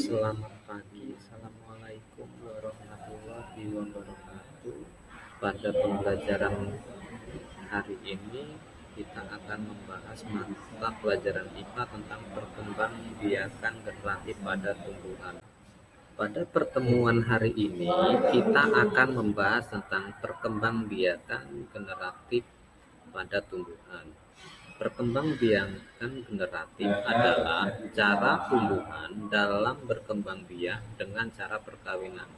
Selamat pagi, Assalamualaikum warahmatullahi wabarakatuh. Pada pembelajaran hari ini, kita akan membahas mata pelajaran IPA tentang perkembangbiakan generatif pada tumbuhan. Pada pertemuan hari ini, kita akan membahas tentang perkembangbiakan generatif pada tumbuhan. Perkembangbiakan generatif adalah cara tumbuhan dalam berkembang biak dengan cara perkawinan.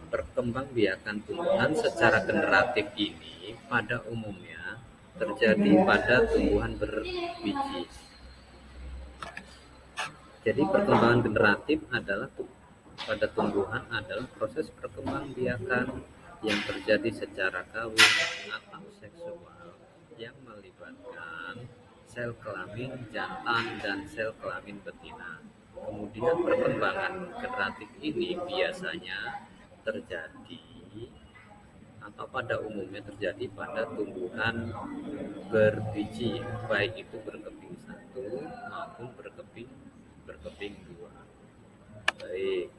Perkembangbiakan tumbuhan secara generatif ini pada umumnya terjadi pada tumbuhan berbiji. Jadi perkembangan generatif adalah pada tumbuhan adalah proses perkembangbiakan yang terjadi secara kawin atau seksual yang melibatkan sel kelamin jantan dan sel kelamin betina. Kemudian perkembangan generatif ini biasanya terjadi atau pada umumnya terjadi pada tumbuhan berbiji, baik itu berkeping satu maupun berkeping dua. Baik.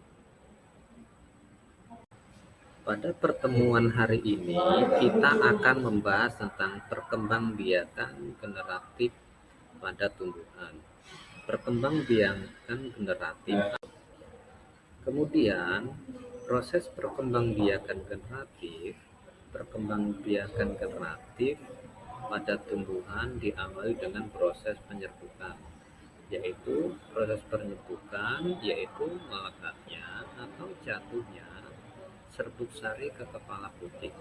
Pada pertemuan hari ini, kita akan membahas tentang perkembangbiakan generatif pada tumbuhan. Perkembangbiakan generatif. Kemudian, proses perkembangbiakan generatif pada tumbuhan diawali dengan proses penyerbukan, yaitu proses penyerbukan yaitu melekatnya atau jatuhnya serbuk sari ke kepala putik.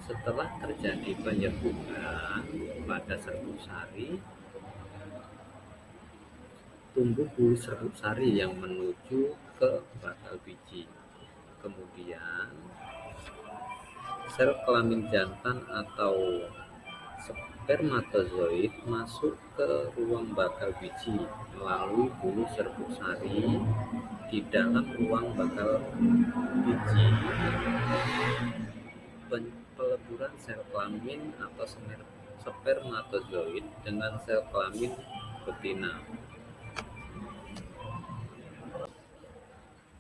Setelah terjadi penyerbukan pada serbuk sari, tumbuh bulu serbuk sari yang menuju ke bakal biji. Kemudian sel kelamin jantan atau spermatozoid masuk ke ruang bakal biji melalui bulu serbuk sari di dalam ruang bakal biji. Peleburan sel kelamin atau spermatozoid dengan sel kelamin betina.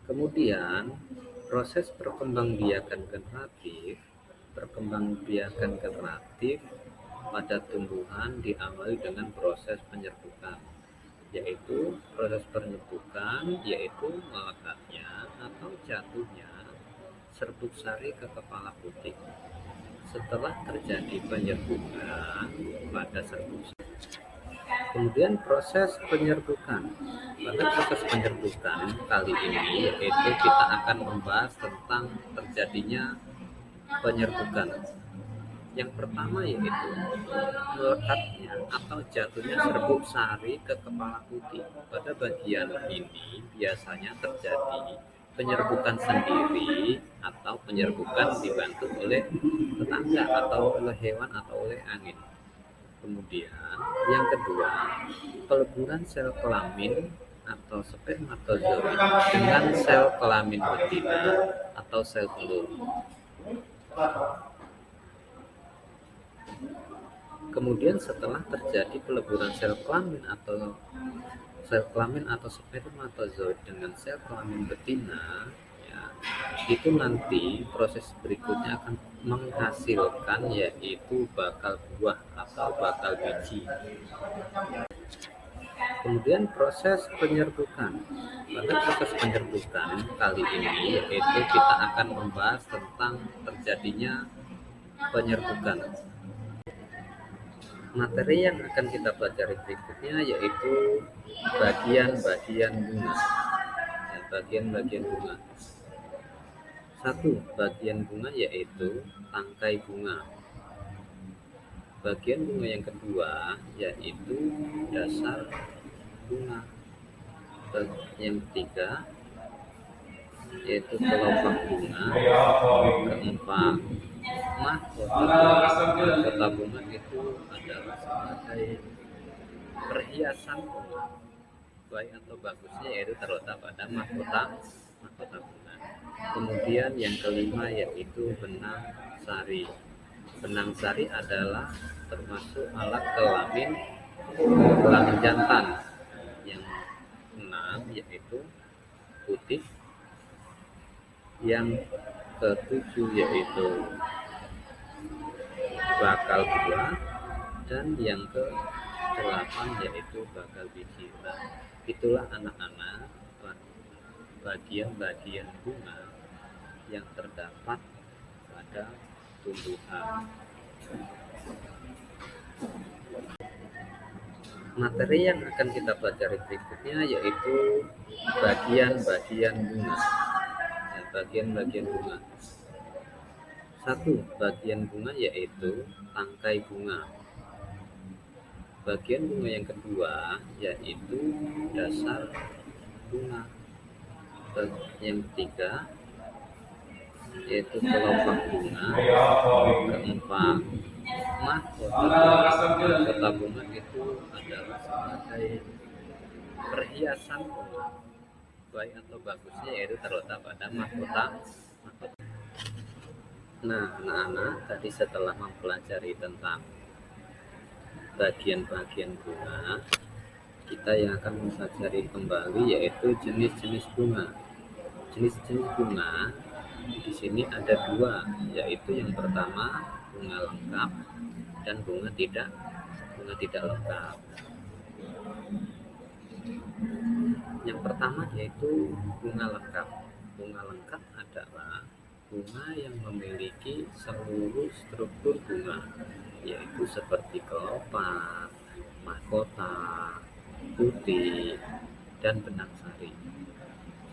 Kemudian, proses perkembangbiakan generatif pada tumbuhan diawali dengan proses penyerbukan, yaitu proses penyerbukan yaitu melekatnya atau jatuhnya serbuk sari ke kepala putik. Setelah terjadi penyerbukan pada serbuk sari, kemudian proses penyerbukan. Pada proses penyerbukan kali ini yaitu kita akan membahas tentang terjadinya penyerbukan. Yang pertama yaitu melekatnya atau jatuhnya serbuk sari ke kepala putik. Pada bagian ini biasanya terjadi penyerbukan sendiri atau penyerbukan dibantu oleh tetangga atau oleh hewan atau oleh angin. Kemudian yang kedua, peleburan sel kelamin atau spermatozoid dengan sel kelamin betina atau sel telur. Kemudian setelah terjadi peleburan sel kelamin atau spermatozoid dengan sel kelamin betina, itu nanti proses berikutnya akan menghasilkan yaitu bakal buah atau bakal biji. Kemudian proses penyerbukan. Pada proses penyerbukan kali ini yaitu kita akan membahas tentang terjadinya penyerbukan. Materi yang akan kita pelajari berikutnya yaitu bagian-bagian bunga. Bagian-bagian bunga. 1. Bagian bunga yaitu tangkai bunga. Bagian bunga yang kedua yaitu dasar bunga. Yang ketiga yaitu kelopak bunga. Keempat, mahkota bunga itu adalah sebagai perhiasan bunga. Baik atau bagusnya yaitu terletak pada mahkota bunga. Kemudian yang kelima yaitu benang sari. Benang sari adalah termasuk alat kelamin jantan. Yang keenam yaitu putih, yang ketujuh yaitu bakal buah, dan yang ke-8 yaitu bakal biji. Nah, itulah anak-anak bagian-bagian bunga yang terdapat pada tumbuhan. Materi yang akan kita pelajari berikutnya yaitu bagian-bagian bunga. Bagian-bagian bunga. 1. Bagian bunga yaitu tangkai bunga. Bagian bunga yang kedua yaitu dasar bunga. Yang ketiga yaitu kelopak bunga. Keempat, mahkota bunga itu adalah sebagai perhiasan bunga. Baik atau bagusnya yaitu terletak pada mahkota. Nah, anak-anak tadi setelah mempelajari tentang bagian-bagian bunga, kita yang akan mempelajari kembali yaitu jenis-jenis bunga. Jenis-jenis bunga di sini ada dua, yaitu yang pertama bunga lengkap dan bunga tidak lengkap. Yang pertama yaitu bunga lengkap. Bunga lengkap adalah bunga yang memiliki seluruh struktur bunga, yaitu seperti kelopak, mahkota, putih, dan benang sari.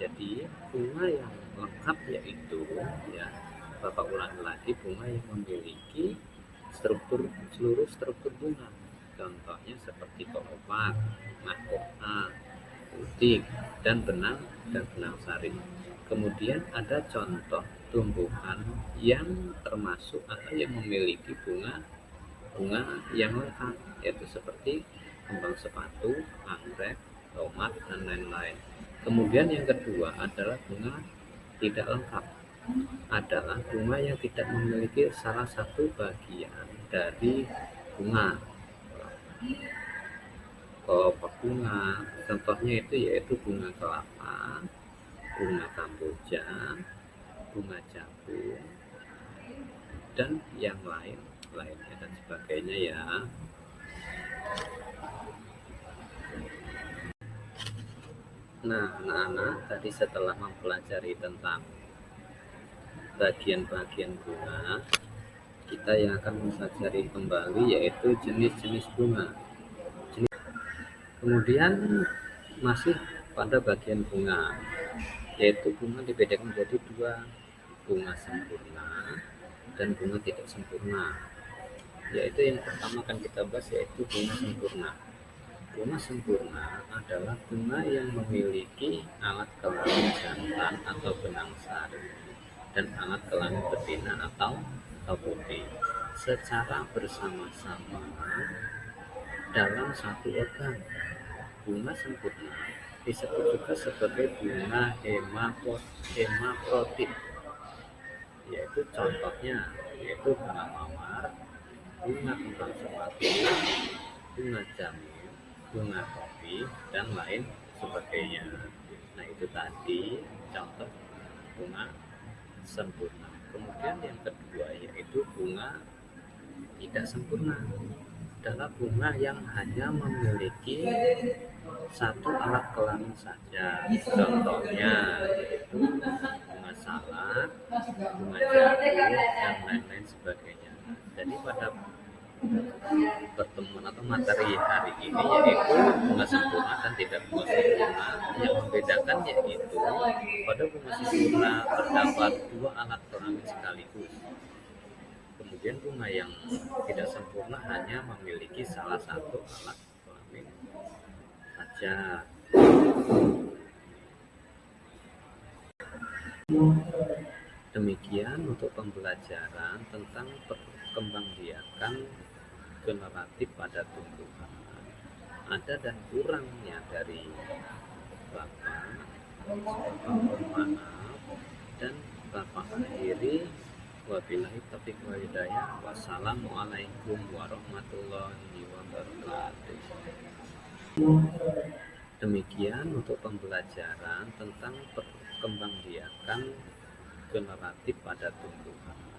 Jadi bunga yang lengkap yaitu, Bapak ulangi lagi, bunga yang memiliki seluruh struktur bunga. Contohnya seperti kelopak, mahkota, putih, dan benang sari. Kemudian ada contoh tumbuhan yang termasuk atau yang memiliki bunga yang lengkap, yaitu seperti kembang sepatu, anggrek, tomat, dan lain-lain. Kemudian yang kedua adalah bunga tidak lengkap. Adalah bunga yang tidak memiliki salah satu bagian dari bunga. Kelopak bunga, contohnya itu yaitu bunga kelapa, bunga kamboja, bunga jagung, dan yang lainnya dan sebagainya ya. Nah, anak-anak tadi setelah mempelajari tentang bagian-bagian bunga, kita yang akan mempelajari kembali yaitu jenis-jenis bunga. Kemudian masih pada bagian bunga, yaitu bunga dibedakan menjadi dua, bunga sempurna dan bunga tidak sempurna. Yaitu yang pertama akan kita bahas yaitu bunga sempurna. Bunga sempurna adalah bunga yang memiliki alat kelamin jantan atau benang sari dan alat kelamin betina atau putih secara bersama-sama dalam satu organ. Bunga sempurna disebut juga sebagai bunga hemafrodit, yaitu contohnya yaitu bunga mawar, bunga kembang sepatu, bunga jamur, bunga kopi, dan lain sebagainya. Nah, itu tadi contoh bunga sempurna. Kemudian yang kedua yaitu bunga tidak sempurna, adalah bunga yang hanya memiliki satu alat kelamin saja. Contohnya yaitu bunga salak, bunga jagung, dan lain-lain sebagainya. Jadi pada pertemuan atau materi hari ini yaitu bunga sempurna dan tidak bunga sempurna. Yang membedakan yaitu pada bunga sempurna terdapat dua alat kelamin sekaligus. Kemudian bunga yang tidak sempurna hanya memiliki salah satu alat kelamin saja. Demikian untuk pembelajaran tentang perkembangbiakan generatif pada tumbuhan. Ada dan kurangnya dari Bapak, mohon maaf, dan Bapak akhiri. Wabillahi taufiq wal hidayah. Wassalamualaikum warahmatullahi wabarakatuh. Demikian untuk pembelajaran tentang perkembangbiakan generatif pada tumbuhan.